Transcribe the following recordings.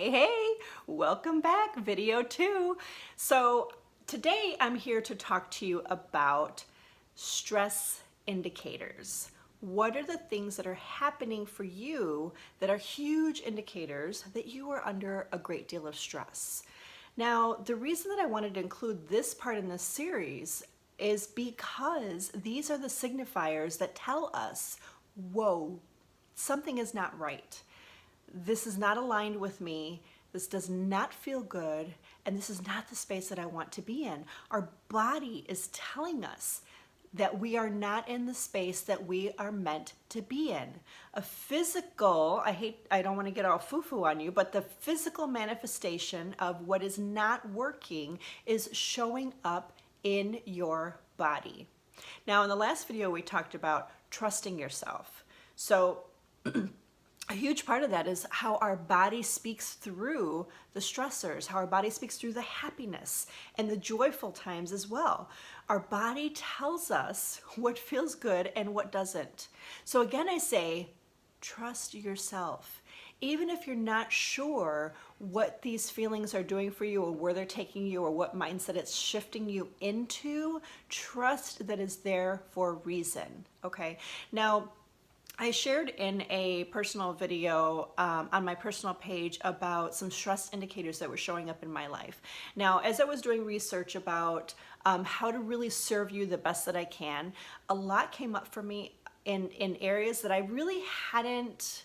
Hey, welcome back, video 2. So today I'm here to talk to you about stress indicators. What are the things that are happening for you that are huge indicators that you are under a great deal of stress? Now, the reason that I wanted to include this part in this series is because these are the signifiers that tell us, whoa, something is not right. This is not aligned with me. This does not feel good. And this is not the space that I want to be in. Our body is telling us that we are not in the space that we are meant to be in. A physical, I don't want to get all foo-foo on you, but the physical manifestation of what is not working is showing up in your body. Now, in the last video, we talked about trusting yourself. So a huge part of that is how our body speaks through the stressors, how our body speaks through the happiness and the joyful times as well. Our body tells us what feels good and what doesn't. So again, I say, trust yourself. Even if you're not sure what these feelings are doing for you or where they're taking you or what mindset it's shifting you into, trust that it's there for a reason, okay? Now, I shared in a personal video on my personal page about some stress indicators that were showing up in my life. Now, as I was doing research about how to really serve you the best that I can, a lot came up for me in areas that I really hadn't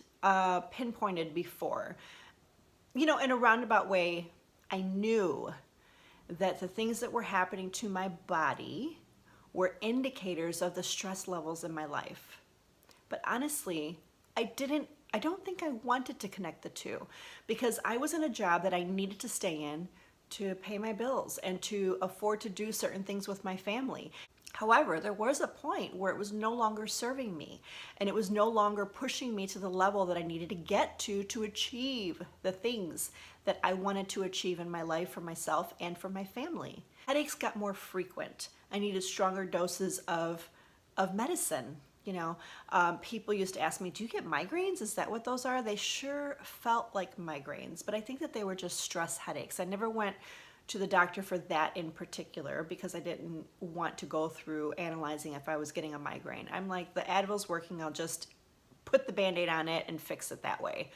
pinpointed before. You know, in a roundabout way, I knew that the things that were happening to my body were indicators of the stress levels in my life. But honestly, I don't think I wanted to connect the two because I was in a job that I needed to stay in to pay my bills and to afford to do certain things with my family. However, there was a point where it was no longer serving me and it was no longer pushing me to the level that I needed to get to achieve the things that I wanted to achieve in my life for myself and for my family. Headaches got more frequent. I needed stronger doses of medicine. You know, people used to ask me, do you get migraines? Is that what those are? They sure felt like migraines, but I think that they were just stress headaches. I never went to the doctor for that in particular because I didn't want to go through analyzing if I was getting a migraine. I'm like, the Advil's working, I'll just put the Band-Aid on it and fix it that way.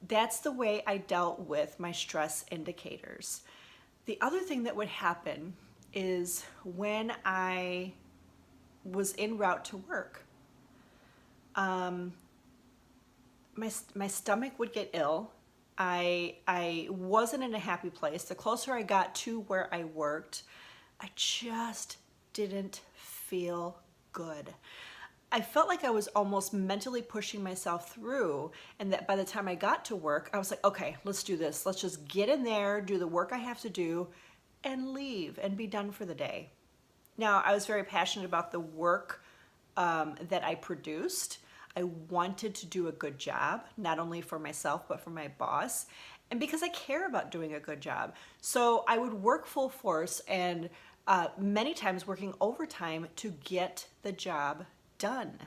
That's the way I dealt with my stress indicators. The other thing that would happen is when I was en route to work, my stomach would get ill. I wasn't in a happy place. The closer I got to where I worked, I just didn't feel good. I felt like I was almost mentally pushing myself through, and that by the time I got to work, I was like, okay, let's do this. Let's just get in there, do the work I have to do, and leave and be done for the day. Now, I was very passionate about the work that I produced. I wanted to do a good job, not only for myself, but for my boss, and because I care about doing a good job. So I would work full force and many times working overtime to get the job done.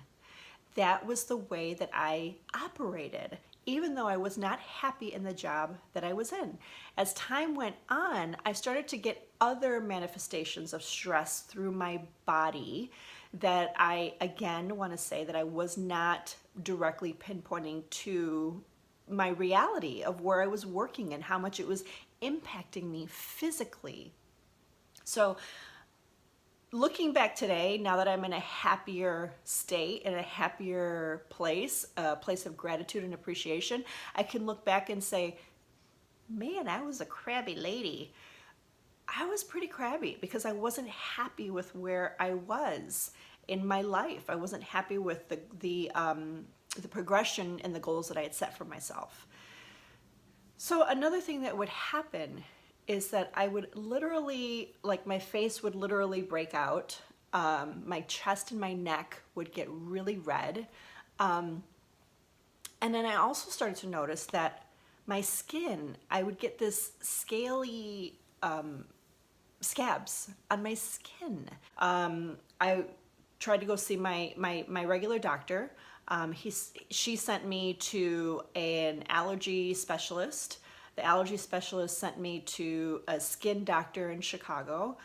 That was the way that I operated, even though I was not happy in the job that I was in. As time went on, I started to get other manifestations of stress through my body that I, again, want to say that I was not directly pinpointing to my reality of where I was working and how much it was impacting me physically. So looking back today, now that I'm in a happier state, in a happier place, a place of gratitude and appreciation, I can look back and say, man, I was a crabby lady. I was pretty crabby because I wasn't happy with where I was in my life. I wasn't happy with the progression and the goals that I had set for myself. So another thing that would happen is that I would literally, like my face would literally break out. My chest and my neck would get really red. And then I also started to notice that my skin, I would get this scaly scabs on my skin. I tried to go see my regular doctor. She sent me to an allergy specialist. The allergy specialist sent me to a skin doctor in Chicago.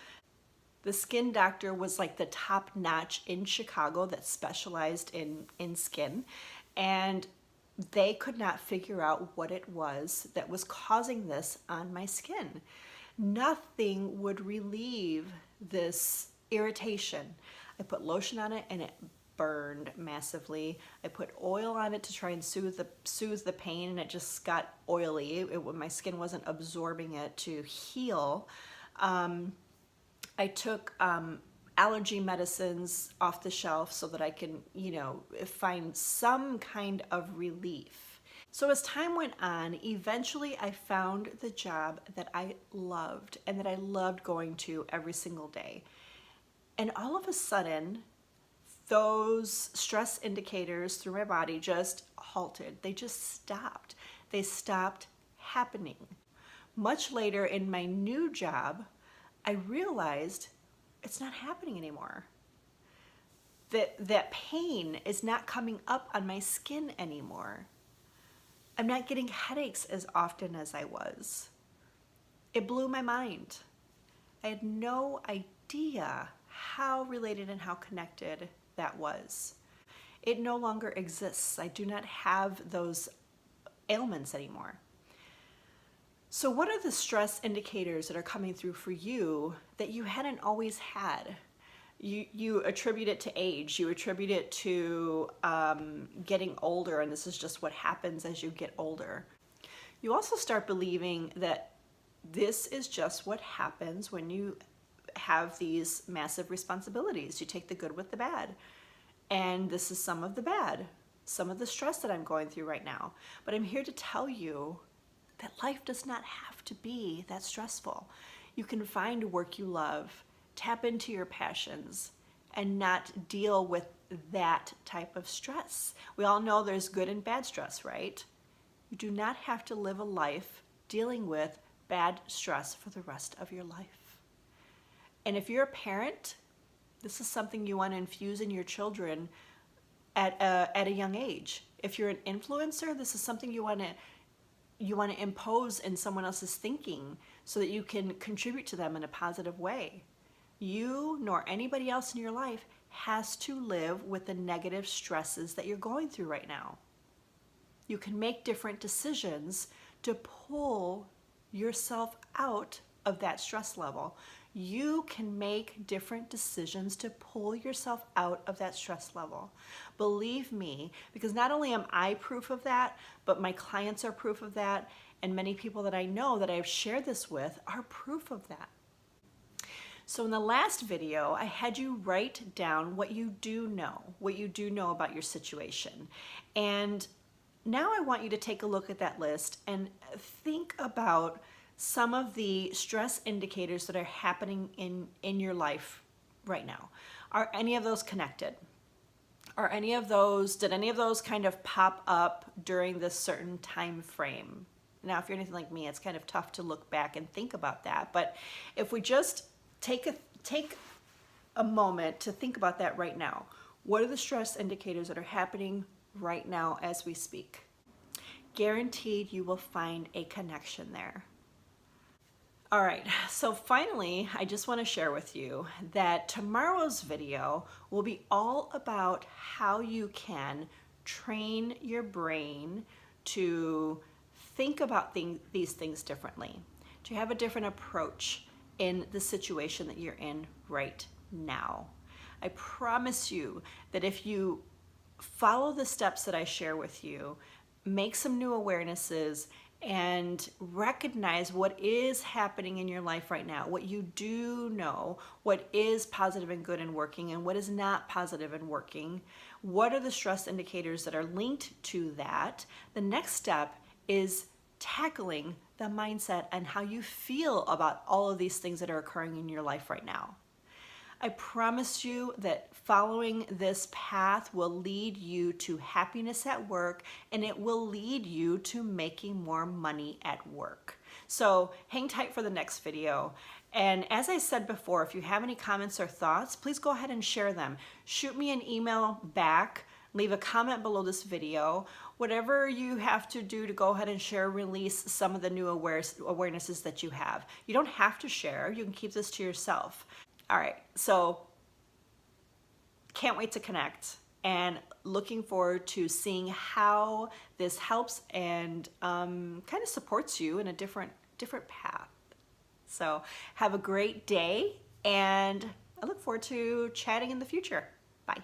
The skin doctor was like the top notch in Chicago that specialized in skin. And they could not figure out what it was that was causing this on my skin. Nothing would relieve this irritation. I put lotion on it and it burned massively. I put oil on it to try and soothe the pain, and it just got oily. My skin wasn't absorbing it to heal. I took allergy medicines off the shelf so that I can, find some kind of relief. So as time went on, eventually I found the job that I loved and that I loved going to every single day. And all of a sudden, those stress indicators through my body just halted. They just stopped. They stopped happening. Much later in my new job, I realized it's not happening anymore. That pain is not coming up on my skin anymore. I'm not getting headaches as often as I was. It blew my mind. I had no idea how related and how connected that was. It no longer exists. I do not have those ailments anymore. So what are the stress indicators that are coming through for you that you hadn't always had? You attribute it to age, you attribute it to getting older, and this is just what happens as you get older. You also start believing that this is just what happens when you have these massive responsibilities. You take the good with the bad. And this is some of the bad, some of the stress that I'm going through right now. But I'm here to tell you that life does not have to be that stressful. You can find work you love, tap into your passions, and not deal with that type of stress. We all know there's good and bad stress, right? You do not have to live a life dealing with bad stress for the rest of your life. And if you're a parent, this is something you want to infuse in your children at a young age. If you're an influencer, this is something you want to impose in someone else's thinking so that you can contribute to them in a positive way. You nor anybody else in your life has to live with the negative stresses that you're going through right now. You can make different decisions to pull yourself out of that stress level. You can make different decisions to pull yourself out of that stress level. Believe me, because not only am I proof of that, but my clients are proof of that, and many people that I know that I've shared this with are proof of that. So in the last video, I had you write down what you do know about your situation. And now I want you to take a look at that list and think about some of the stress indicators that are happening in your life right now. Are any of those connected? Did any of those kind of pop up during this certain time frame? Now, if you're anything like me, it's kind of tough to look back and think about that. But if we just take a moment to think about that right now, what are the stress indicators that are happening right now as we speak? Guaranteed you will find a connection there. All right, so finally, I just want to share with you that tomorrow's video will be all about how you can train your brain to think about these things differently, to have a different approach in the situation that you're in right now. I promise you that if you follow the steps that I share with you, make some new awarenesses, and recognize what is happening in your life right now, what you do know, what is positive and good and working, and what is not positive and working. What are the stress indicators that are linked to that? The next step is tackling the mindset and how you feel about all of these things that are occurring in your life right now. I promise you that following this path will lead you to happiness at work, and it will lead you to making more money at work. So hang tight for the next video. And as I said before, if you have any comments or thoughts, please go ahead and share them. Shoot me an email back, leave a comment below this video. whatever you have to do to go ahead and share, release some of the new awarenesses that you have. You don't have to share. You can keep this to yourself. All right, so can't wait to connect, and looking forward to seeing how this helps and kind of supports you in a different path. So have a great day, and I look forward to chatting in the future. Bye.